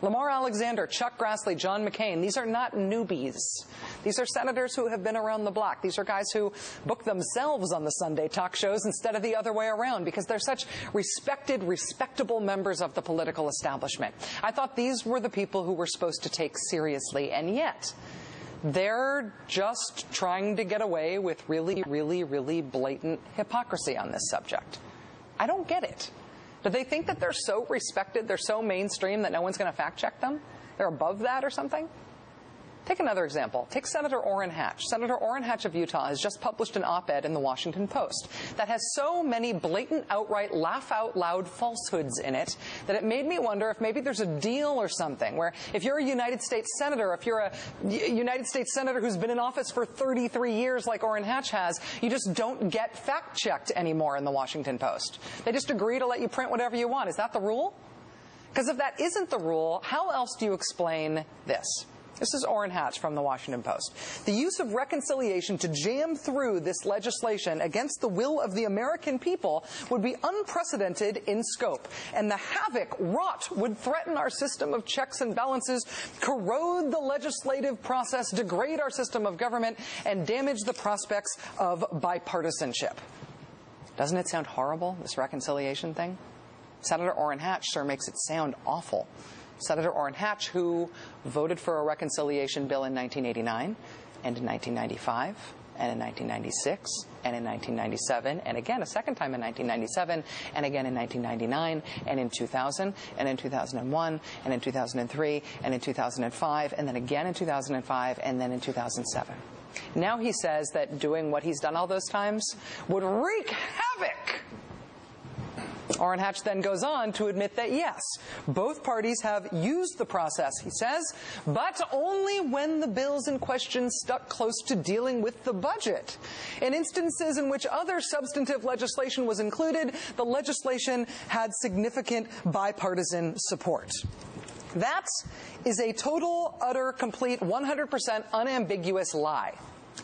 Lamar Alexander, Chuck Grassley, John McCain, these are not newbies. These are senators who have been around the block. These are guys who book themselves on the Sunday talk shows instead of the other way around because they're such respected, respectable members of the political establishment. I thought these were the people who were supposed to take seriously, and yet they're just trying to get away with really, really, really blatant hypocrisy on this subject. I don't get it. Do they think that they're so respected, they're so mainstream that no one's going to fact check them? They're above that or something? Take another example. Take Senator Orrin Hatch. Senator Orrin Hatch of Utah has just published an op-ed in the Washington Post that has so many blatant, outright, laugh-out-loud falsehoods in it that it made me wonder if maybe there's a deal or something where if you're a United States Senator, if you're a United States Senator who's been in office for 33 years like Orrin Hatch has, you just don't get fact-checked anymore in the Washington Post. They just agree to let you print whatever you want. Is that the rule? Because if that isn't the rule, how else do you explain this? This is Orrin Hatch from the Washington Post. The use of reconciliation to jam through this legislation against the will of the American people would be unprecedented in scope, and the havoc wrought would threaten our system of checks and balances, corrode the legislative process, degrade our system of government, and damage the prospects of bipartisanship. Doesn't it sound horrible, this reconciliation thing? Senator Orrin Hatch sure makes it sound awful. Senator Orrin Hatch, who voted for a reconciliation bill in 1989 and in 1995 and in 1996 and in 1997 and again a second time in 1997 and again in 1999 and in 2000 and in 2001 and in 2003 and in 2005 and then again in 2005 and then in 2007. Now he says that doing what he's done all those times would wreak havoc. Orrin Hatch then goes on to admit that, yes, both parties have used the process, he says, but only when the bills in question stuck close to dealing with the budget. In instances in which other substantive legislation was included, the legislation had significant bipartisan support. That is a total, utter, complete, 100% unambiguous lie.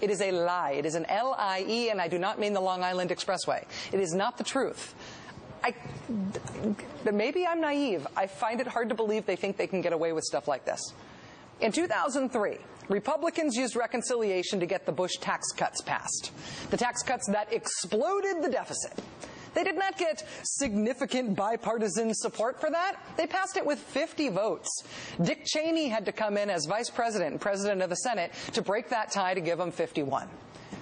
It is a lie. It is an L-I-E, and I do not mean the Long Island Expressway. It is not the truth. Maybe I'm naive. I find it hard to believe they think they can get away with stuff like this. In 2003, Republicans used reconciliation to get the Bush tax cuts passed. The tax cuts that exploded the deficit. They did not get significant bipartisan support for that. They passed it with 50 votes. Dick Cheney had to come in as vice president and president of the Senate to break that tie to give him 51.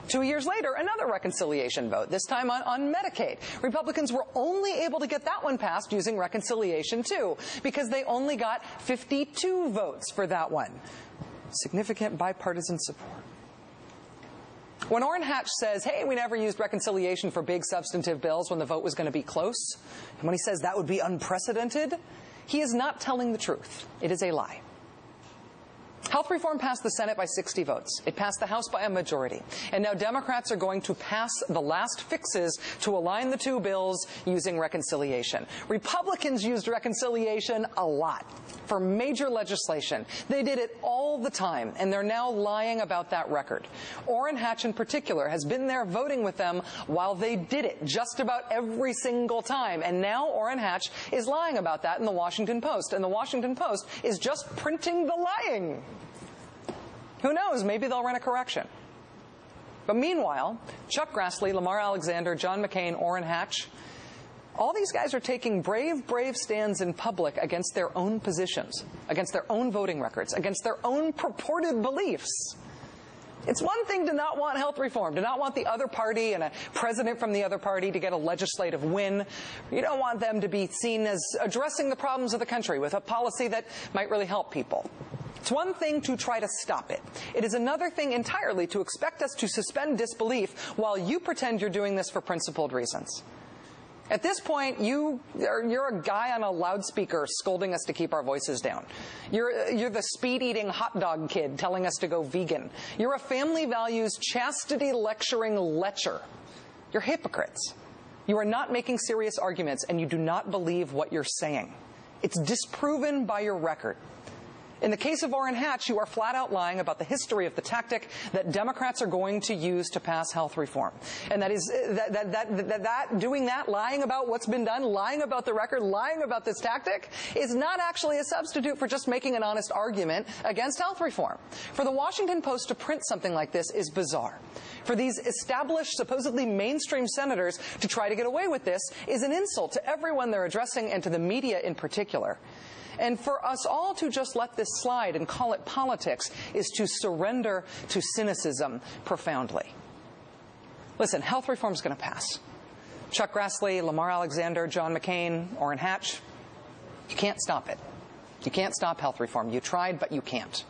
2 years later, another reconciliation vote, this time on Medicaid. Republicans were only able to get that one passed using reconciliation, too, because they only got 52 votes for that one. Significant bipartisan support. When Orrin Hatch says, hey, we never used reconciliation for big substantive bills when the vote was going to be close, and when he says that would be unprecedented, he is not telling the truth. It is a lie. Health reform passed the Senate by 60 votes. It passed the House by a majority. And now Democrats are going to pass the last fixes to align the two bills using reconciliation. Republicans used reconciliation a lot for major legislation. They did it all the time, and they're now lying about that record. Orrin Hatch in particular has been there voting with them while they did it just about every single time. And now Orrin Hatch is lying about that in the Washington Post. And the Washington Post is just printing the lying. Who knows? Maybe they'll run a correction. But meanwhile, Chuck Grassley, Lamar Alexander, John McCain, Orrin Hatch, all these guys are taking brave, brave stands in public against their own positions, against their own voting records, against their own purported beliefs. It's one thing to not want health reform, to not want the other party and a president from the other party to get a legislative win. You don't want them to be seen as addressing the problems of the country with a policy that might really help people. It's one thing to try to stop it. It is another thing entirely to expect us to suspend disbelief while you pretend you're doing this for principled reasons. At this point, you're a guy on a loudspeaker scolding us to keep our voices down. You're the speed-eating hot dog kid telling us to go vegan. You're a family values chastity lecturing lecher. You're hypocrites. You are not making serious arguments, and you do not believe what you're saying. It's disproven by your record. In the case of Orrin Hatch, you are flat out lying about the history of the tactic that Democrats are going to use to pass health reform. And that is, doing that, lying about what's been done, lying about the record, lying about this tactic, is not actually a substitute for just making an honest argument against health reform. For the Washington Post to print something like this is bizarre. For these established, supposedly mainstream senators to try to get away with this is an insult to everyone they're addressing and to the media in particular. And for us all to just let this slide and call it politics is to surrender to cynicism profoundly. Listen, health reform is going to pass. Chuck Grassley, Lamar Alexander, John McCain, Orrin Hatch, you can't stop it. You can't stop health reform. You tried, but you can't.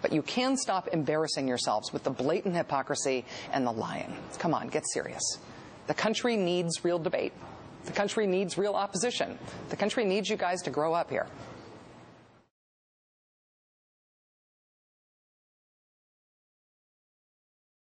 But you can stop embarrassing yourselves with the blatant hypocrisy and the lying. Come on, get serious. The country needs real debate. The country needs real opposition. The country needs you guys to grow up here.